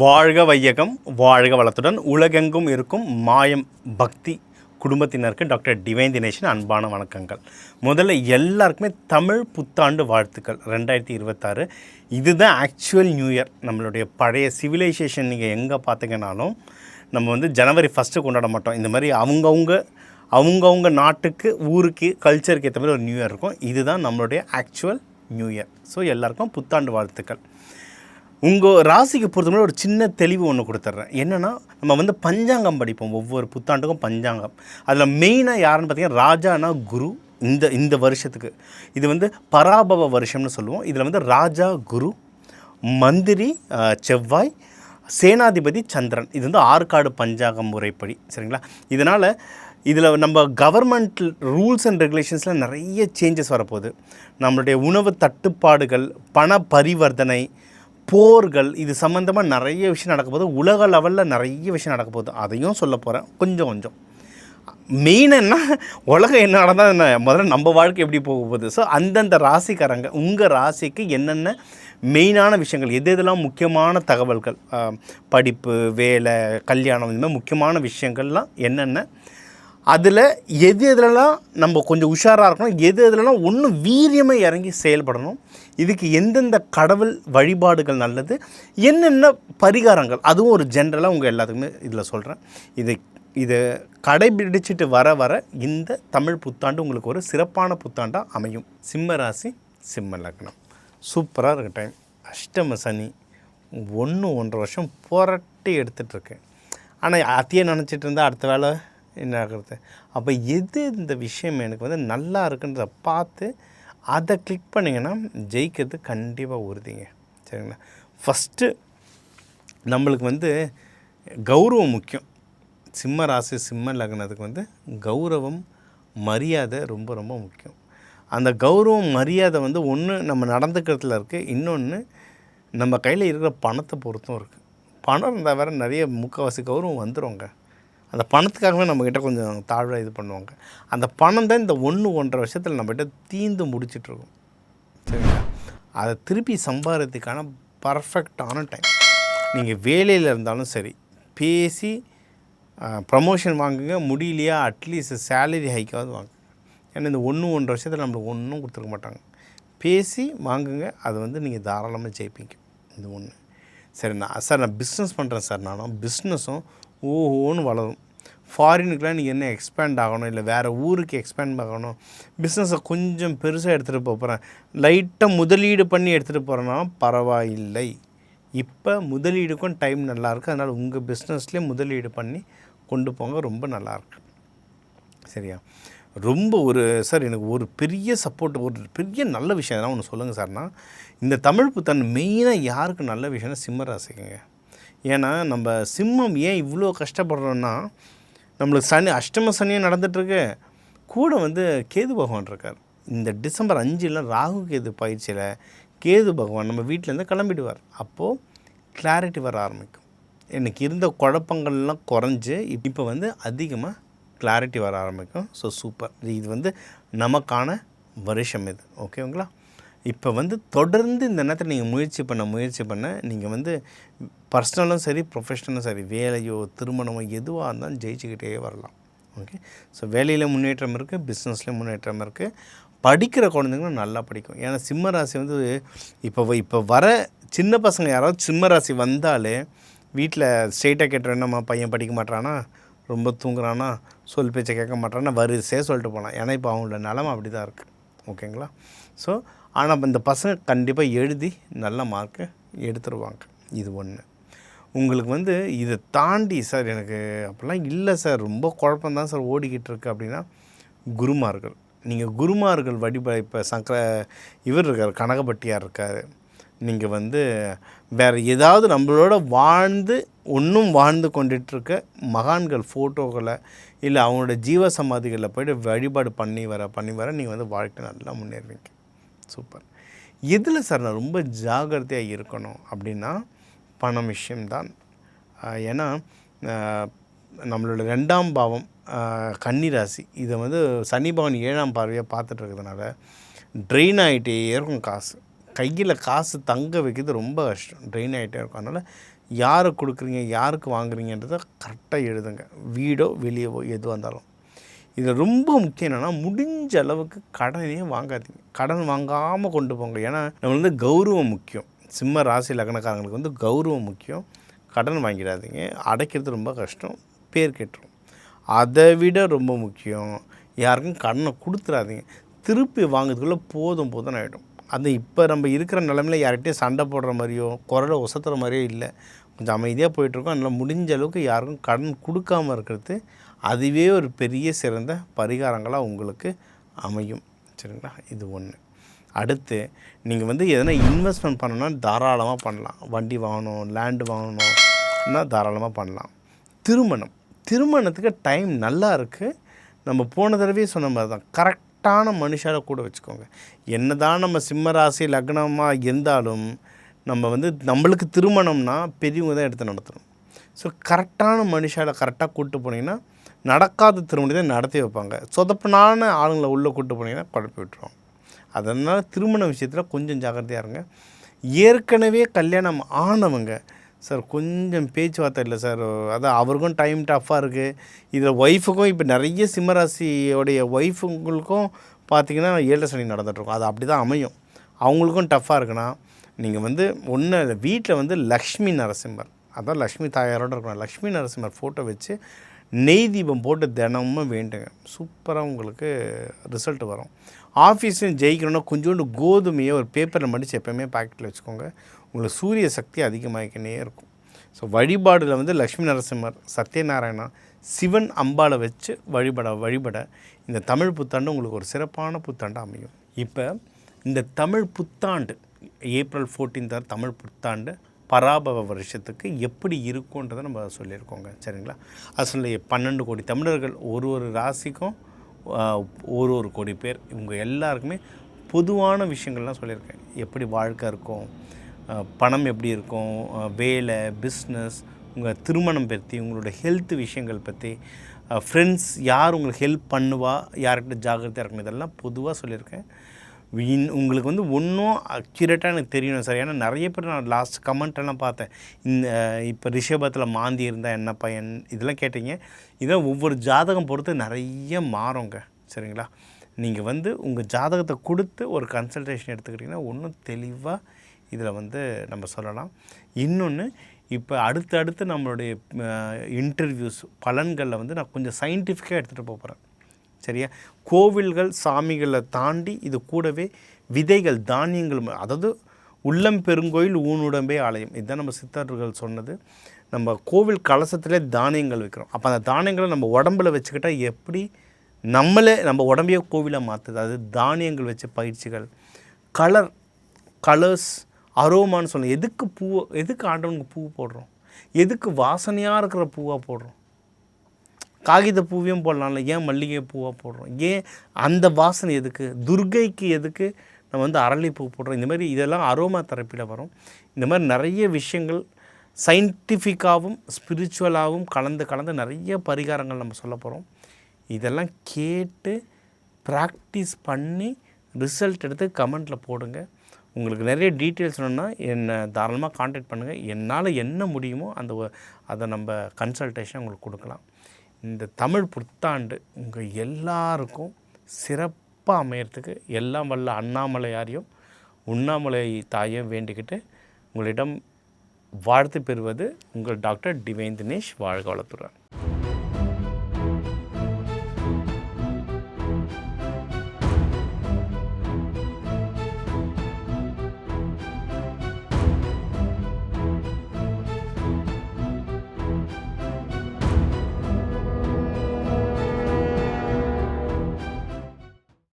வாழ்க வையகம், வாழ்க வளத்துடன் உலகெங்கும் இருக்கும் மாயம் பக்தி குடும்பத்தினருக்கு டாக்டர் டிவைன் தினேஷன் அன்பான வணக்கங்கள். முதல்ல எல்லாருக்குமே தமிழ் புத்தாண்டு வாழ்த்துக்கள் 2026. இதுதான் ஆக்சுவல் நியூ இயர். நம்மளுடைய பழைய சிவிலைசேஷன் நீங்கள் எங்கே பார்த்தீங்கன்னாலும் நம்ம வந்து ஜனவரி 1 கொண்டாட மாட்டோம். இந்த மாதிரி அவங்கவுங்க நாட்டுக்கு ஊருக்கு கல்ச்சருக்கு ஏற்ற மாதிரி ஒரு நியூ இயர் இருக்கும். இதுதான் நம்மளுடைய ஆக்சுவல் நியூ இயர். ஸோ எல்லாருக்கும் புத்தாண்டு வாழ்த்துக்கள். உங்கள் ராசிக்கு பொறுத்தவரை ஒரு சின்ன தெளிவு ஒன்று கொடுத்துட்றேன். என்னென்னா, நம்ம வந்து பஞ்சாங்கம் படிப்போம், ஒவ்வொரு புத்தாண்டுக்கும் பஞ்சாங்கம். அதில் மெயினாக யாருன்னு பார்த்தீங்கன்னா ராஜானா குரு. இந்த வருஷத்துக்கு இது வந்து பராபவ வருஷம்னு சொல்லுவோம். இதில் வந்து ராஜா குரு, மந்திரி செவ்வாய், சேனாதிபதி சந்திரன். இது வந்து ஆற்காடு பஞ்சாங்கம் முறைப்படி, சரிங்களா? இதனால் இதில் நம்ம கவர்மெண்ட் ரூல்ஸ் அண்ட் ரெகுலேஷன்ஸில் நிறைய சேஞ்சஸ் வரப்போகுது. நம்மளுடைய உணவு தட்டுப்பாடுகள், பண பரிவர்த்தனை, போர்கள், இது சம்மந்தமாக நிறைய விஷயம் நடக்க போகுது. உலக லெவலில் நிறைய விஷயம் நடக்க போகுது. அதையும் சொல்ல போகிறேன் கொஞ்சம். மெயின் என்ன, உலகம் என்ன நடந்தால் என்ன, முதல்ல நம்ம வாழ்க்கை எப்படி போக போகுது. ஸோ அந்தந்த ராசிக்காரங்க உங்கள் ராசிக்கு என்னென்ன மெயினான விஷயங்கள், எதெல்லாம் முக்கியமான தகவல்கள், படிப்பு, வேலை, கல்யாணம், இந்த மாதிரி முக்கியமான விஷயங்கள்லாம் என்னென்ன, அதில் எதுலலாம் நம்ம கொஞ்சம் உஷாராக இருக்கணும், எதுலலாம் ஒன்றும் வீரியமாக இறங்கி செயல்படணும், இதுக்கு எந்தெந்த கடவுள் வழிபாடுகள் நல்லது, என்னென்ன பரிகாரங்கள், அதுவும் ஒரு ஜென்ரலாக உங்கள் எல்லாத்துக்குமே இதில் சொல்கிறேன். இதை கடைபிடிச்சிட்டு வர இந்த தமிழ் புத்தாண்டு உங்களுக்கு ஒரு சிறப்பான புத்தாண்டாக அமையும். சிம்ம ராசி, சிம்ம லக்னம், சூப்பராக இருக்க டைம். அஷ்டம சனி 1.5 வருஷம் புரட்டி எடுத்துகிட்ருக்கேன். ஆனால் அத்தையே நினச்சிட்டு இருந்தால் அடுத்த வேலை என்ன ஆகிறது. அப்போ இந்த விஷயம் எனக்கு வந்து நல்லா இருக்குன்றத பார்த்து அதை கிளிக் பண்ணிங்கன்னா ஜெயிக்கிறது கண்டிப்பாக உறுதிங்க, சரிங்களா? ஃபஸ்ட்டு நம்மளுக்கு வந்து கௌரவம் முக்கியம். சிம்ம ராசி சிம்ம லக்னத்துக்கு வந்து கௌரவம், மரியாதை ரொம்ப ரொம்ப முக்கியம். அந்த கௌரவம் மரியாதை வந்து ஒன்று நம்ம நடந்துக்கிறதுல இருக்குது, இன்னொன்று நம்ம கையில் இருக்கிற பணத்தை பொறுத்தும் இருக்குது. பணம் இருந்தால் வேறு நிறைய முக்கால்வாசி கௌரவம் வந்துடுங்க. அந்த பணத்துக்காகவே நம்மக்கிட்ட கொஞ்சம் தாழ்வாக இது பண்ணுவாங்க. அந்த பணம் தான் இந்த 1.5 வருஷத்தில் நம்மகிட்ட தீந்து முடிச்சிட்ருக்கோம், சரிங்களா? அதை திருப்பி சம்பாதிக்கிறதுக்கான பர்ஃபெக்டான டைம். நீங்கள் வேலையில் இருந்தாலும் சரி, பேசி ப்ரமோஷன் வாங்குங்க, முடியலையா அட்லீஸ்ட் சேலரி ஹைக்காவது வாங்குங்க. ஏன்னா இந்த 1.5 வருஷத்தில் நம்மளுக்கு ஒன்றும் கொடுத்துருக்க மாட்டாங்க. பேசி வாங்குங்க, அது வந்து நீங்கள் தாராளமாக ஜெயிப்பீங்க. இது ஒன்று. சரி, நான் பிஸ்னஸ் பண்ணுறேன் சார், நானும் பிஸ்னஸும் ஓஹோன்னு வளரும். ஃபாரினுக்கெலாம் நீங்கள் என்ன எக்ஸ்பேண்ட் ஆகணும், இல்லை வேறு ஊருக்கு எக்ஸ்பேண்ட் ஆகணும், பிஸ்னஸை கொஞ்சம் பெருசாக எடுத்துகிட்டு போகிறேன், லைட்டாக முதலீடு பண்ணி எடுத்துகிட்டு போகிறேன்னா பரவாயில்லை. இப்போ முதலீடுக்கும் டைம் நல்லாயிருக்கு. அதனால் உங்கள் பிஸ்னஸ்லேயே முதலீடு பண்ணி கொண்டு போங்க, ரொம்ப நல்லாயிருக்கு, சரியா? ரொம்ப சார் எனக்கு ஒரு பெரிய சப்போர்ட், ஒரு பெரிய நல்ல விஷயம் எதனா ஒன்று சொல்லுங்கள் சார்னா, இந்த தமிழ் புத்தாண்டு மெயினாக யாருக்கு நல்ல விஷயம்னா சிம்ம ராசிக்குங்க. ஏன்னா நம்ம சிம்மம் ஏன் இவ்வளோ கஷ்டப்படுறோன்னா, நம்மளுக்கு அஷ்டம சனியும் நடந்துகிட்ருக்கு, கூட வந்து கேது பகவான் இருக்கார். இந்த டிசம்பர் 5 ராகு கேது பயிற்சியில் கேது பகவான் நம்ம வீட்டிலேருந்து கிளம்பிடுவார். அப்போது கிளாரிட்டி வர ஆரம்பிக்கும். எனக்கு இருந்த குழப்பங்கள்லாம் குறைஞ்சி இப்போ வந்து அதிகமாக கிளாரிட்டி வர ஆரம்பிக்கும். So super. இது வந்து நமக்கான வருஷம் இது, ஓகேங்களா? இப்போ வந்து தொடர்ந்து இந்த நேரத்தில் நீங்கள் முயற்சி பண்ண நீங்கள் வந்து பர்சனலும் சரி, ப்ரொஃபஷனலும் சரி, வேலையோ திருமணமோ எதுவாக இருந்தாலும் ஜெயிச்சுக்கிட்டே வரலாம், ஓகே? ஸோ வேலையில் முன்னேற்றம் இருக்குது, பிஸ்னஸ்லேயும் முன்னேற்றம் இருக்குது. படிக்கிற குழந்தைங்களும் நல்லா படிக்கும். ஏன்னா சிம்ம ராசி வந்து இப்போ வர சின்ன பசங்க யாராவது சிம்ம ராசி வந்தாலே வீட்டில் ஸ்ட்ரெயிட்டாக கேட்டுற, என்னம்மா பையன் படிக்க மாட்டானா, ரொம்ப தூங்குறானா, சொல் பேச்சை கேட்க மாட்டானா, வரிசையாக சொல்லிட்டு போகலாம். ஏன்னா இப்போ அவங்களோட நிலமை அப்படி தான் இருக்குது, ஓகேங்களா? ஸோ ஆனால் இந்த பசங்க கண்டிப்பாக எழுதி நல்ல மார்க்கு எடுத்துருவாங்க. இது ஒன்று. உங்களுக்கு வந்து இதை தாண்டி சார் எனக்கு அப்படிலாம் இல்லை சார், ரொம்ப குழப்பம்தான் சார் ஓடிக்கிட்டு இருக்கு அப்படின்னா, குருமார்கள். நீங்கள் குருமார்கள் இப்போ இவர் இருக்கார், கனகப்பட்டியார் இருக்கார். நீங்கள் வந்து வேறு ஏதாவது நம்மளோட வாழ்ந்து கொண்டுட்ருக்க மகான்கள் ஃபோட்டோக்களை இல்லை அவங்களோட ஜீவ சமாதிகளில் போய்ட்டு வழிபாடு பண்ணி வர நீங்கள் வந்து வாழ்க்கை நல்லா முன்னேறுவீங்க. சூப்பர். எதில் சார் நான் ரொம்ப ஜாகிரதையாக இருக்கணும் அப்படின்னா, பணம் விஷயம்தான். ஏன்னா நம்மளோட 2ஆம் பாவம் கன்னி ராசி, இதை வந்து சனி பகவான் 7ஆம் பார்வையாக பார்த்துட்டு இருக்கிறதுனால ட்ரெயின் ஆகிட்டே இருக்கும் காசு. கையில் காசு தங்க வைக்கிறது ரொம்ப கஷ்டம், ட்ரெயின் ஆகிட்டே இருக்கும். அதனால் யாரை கொடுக்குறீங்க, யாருக்கு வாங்குறீங்கன்றதை கரெக்டாக எழுதுங்க. வீடோ வெளியவோ எதுவாக இருந்தாலும். இதில் ரொம்ப முக்கியம் என்னென்னா, முடிஞ்ச அளவுக்கு கடனே வாங்காதீங்க. கடன் வாங்காமல் கொண்டு போங்க. ஏன்னா நம்ம கௌரவம் முக்கியம். சிம்ம ராசி லக்னக்காரங்களுக்கு கௌரவம் முக்கியம். கடன் வாங்கிடாதீங்க. அடைக்கிறது ரொம்ப கஷ்டம், பேர் கெட்டுரும். அதை விட ரொம்ப முக்கியம், யாருக்கும் கடனை கொடுத்துடாதீங்க. திருப்பி வாங்குறதுக்குள்ளே போதும் ஆகிடும். அது இப்போ நம்ம இருக்கிற நிலமையில் யார்கிட்டையும் சண்டை போடுற மாதிரியோ குரலை உசத்துற மாதிரியோ இல்லை. கொஞ்சம் அமைதியாக போயிட்டுருக்கோம். அதனால் முடிஞ்ச அளவுக்கு யாருக்கும் கடன் கொடுக்காமல் இருக்கிறது அதுவே ஒரு பெரிய சிறந்த பரிகாரங்களாக உங்களுக்கு அமையும். சரிங்களா? இது ஒன்று. அடுத்து நீங்கள் எதனா இன்வெஸ்ட்மெண்ட் பண்ணணும்னா தாராளமாக பண்ணலாம். வண்டி வாங்கணும், லேண்டு வாங்கணும்னா தாராளமாக பண்ணலாம். திருமணத்துக்கு டைம் நல்லா இருக்குது. நம்ம போன தடவையே சொன்ன மாதிரி தான், கரெக்டான மனுஷால கூட வச்சுக்கோங்க. என்ன தான் நம்ம சிம்ம ராசி லக்னமாக இருந்தாலும் நம்ம நம்மளுக்கு திருமணம்னா பெரியவங்க தான் எடுத்து நடத்தணும். ஸோ கரெக்டான மனுஷால கரெக்டாக கூப்பிட்டு போனீங்கன்னா நடக்காத திருமணத்தை நடத்தி வைப்பாங்க. சொதப்பனான ஆளுங்களை உள்ளே கூப்பிட்டு போனீங்கன்னா குழப்பி விட்டுருவாங்க. அதனால் திருமண விஷயத்தில் கொஞ்சம் ஜாக்கிரதையாக இருங்க. ஏற்கனவே கல்யாணம் ஆனவங்க, சார் கொஞ்சம் பேச்சுவார்த்தை இல்லை சார், அதான் அவருக்கும் டைம் டஃப்பாக இருக்குது. இதில் ஒய்ஃபுக்கும் இப்போ நிறைய சிம்மராசியோடைய ஒய்ஃபுங்களுக்கும் பார்த்திங்கன்னா 7 சனி நடந்துகிட்ருக்கும். அது அப்படி தான் அமையும். அவங்களுக்கும் டஃப்பாக இருக்குன்னா நீங்கள் ஒன்று வீட்டில் லக்ஷ்மி நரசிம்மர், அதான் லக்ஷ்மி தாயாரோடு இருக்கணும், லக்ஷ்மி நரசிம்மர் ஃபோட்டோ வச்சு நெய் தீபம் போட்டு தினமும் வேண்டுங்க. சூப்பராக உங்களுக்கு ரிசல்ட் வரும். ஆஃபீஸையும் ஜெயிக்கணும்னா கொஞ்சோண்டு கோதுமையை ஒரு பேப்பரில் மடித்து எப்போயுமே பாக்கெட்டில் வச்சுக்கோங்க. உங்களுக்கு சூரிய சக்தி அதிகமாகிக்கினே இருக்கும். ஸோ வழிபாடில் லக்ஷ்மி நரசிம்மர், சத்யநாராயணா, சிவன் அம்பாவை வச்சு வழிபட இந்த தமிழ் புத்தாண்டு உங்களுக்கு ஒரு சிறப்பான புத்தாண்டு அமையும். இப்போ இந்த தமிழ் புத்தாண்டு ஏப்ரல் 14 தமிழ் புத்தாண்டு பராபவ வருஷத்துக்கு எப்படி இருக்குன்றதை நம்ம சொல்லியிருக்கோங்க. சரிங்களா? அது சொல்லி 12 கோடி தமிழர்கள், ஒரு ராசிக்கும் ஒரு கோடி பேர், இவங்க எல்லாருக்குமே பொதுவான விஷயங்கள்லாம் சொல்லியிருக்கேன். எப்படி வாழ்க்கை இருக்கும், பணம் எப்படி இருக்கும், வேலை, பிஸ்னஸ், உங்கள் திருமணம் பற்றி, உங்களோட ஹெல்த் விஷயங்கள் பற்றி, ஃப்ரெண்ட்ஸ் யார் உங்களுக்கு ஹெல்ப் பண்ணுவா, யார்கிட்ட ஜாக்கிரதையாக இருக்கணும், இதெல்லாம் பொதுவாக சொல்லியிருக்கேன். உங்களுக்கு ஒன்றும் அக்யூரேட்டாக எனக்கு தெரியணும் சார். ஏன்னா நிறைய பேர் நான் லாஸ்ட் கமெண்ட்டெல்லாம் பார்த்தேன். இப்போ ரிஷபத்தில் மாந்தி இருந்தால் என்ன பயன், இதெல்லாம் கேட்டீங்க. இதான் ஒவ்வொரு ஜாதகம் பொறுத்து நிறைய மாறுங்க. சரிங்களா? நீங்கள் உங்கள் ஜாதகத்தை கொடுத்து ஒரு கன்சல்டேஷன் எடுத்துக்கிட்டிங்கன்னா இன்னும் தெளிவாக இதில் நம்ம சொல்லலாம். இன்னொன்று, இப்போ அடுத்தடுத்து நம்மளுடைய இன்டர்வியூஸ் பலன்களில் நான் கொஞ்சம் சயின்டிஃபிக்காக எடுத்துகிட்டு போகிறேன். சரியா? கோவில்கள் சாமிகளை தாண்டி இது கூடவே விதைகள், தானியங்கள், அதாவது உள்ளம் பெருங்கோயில் ஊனுடம்பே ஆலயம், இதுதான் நம்ம சித்தர்கள் சொன்னது. நம்ம கோவில் கலசத்திலே தானியங்கள் வைக்கிறோம். அப்போ அந்த தானியங்களை நம்ம உடம்பில் வச்சுக்கிட்டால் எப்படி நம்ம உடம்பையே கோவிலாக மாற்றுது. அது தானியங்கள் வச்ச பயிற்சிகள், கலர்ஸ், அரோமான்னு சொல்லணும். எதுக்கு ஆண்டவனுக்கு பூ போடுறோம், எதுக்கு வாசனையாக இருக்கிற பூவாக போடுறோம்? காகித பூவையும் போடலாம்ல, ஏன் மல்லிகை பூவாக போடுறோம்? ஏன் அந்த வாசனை எதுக்கு? துர்கைக்கு எதுக்கு நம்ம அரளிப்பூ போடுறோம்? இந்த மாதிரி இதெல்லாம் அரோமா தெரப்பியில் வரும். இந்த மாதிரி நிறைய விஷயங்கள் சயின்டிஃபிக்காகவும் ஸ்பிரிச்சுவலாகவும் கலந்து நிறைய பரிகாரங்கள் நம்ம சொல்ல போகிறோம். இதெல்லாம் கேட்டு ப்ராக்டிஸ் பண்ணி ரிசல்ட் எடுத்து கமெண்ட்டில் போடுங்க. உங்களுக்கு நிறைய டீட்டெயில்ஸ் வேணும்னா என்னை தாராளமாக காண்டாக்ட் பண்ணுங்கள். என்னால் என்ன முடியுமோ அதை நம்ம கன்சல்டேஷன் உங்களுக்கு கொடுக்கலாம். இந்த தமிழ் புத்தாண்டு உங்கள் எல்லாருக்கும் சிறப்பாக அமையறதுக்கு எல்லாம் வல்ல அண்ணாமலையாரையும் உண்ணாமலை தாயும் வேண்டிக்கிட்டு உங்களிடம் வாழ்த்து பெறுவது உங்கள் டாக்டர் டிவைன் தினேஷ். வாழ்க வளத்துடன்.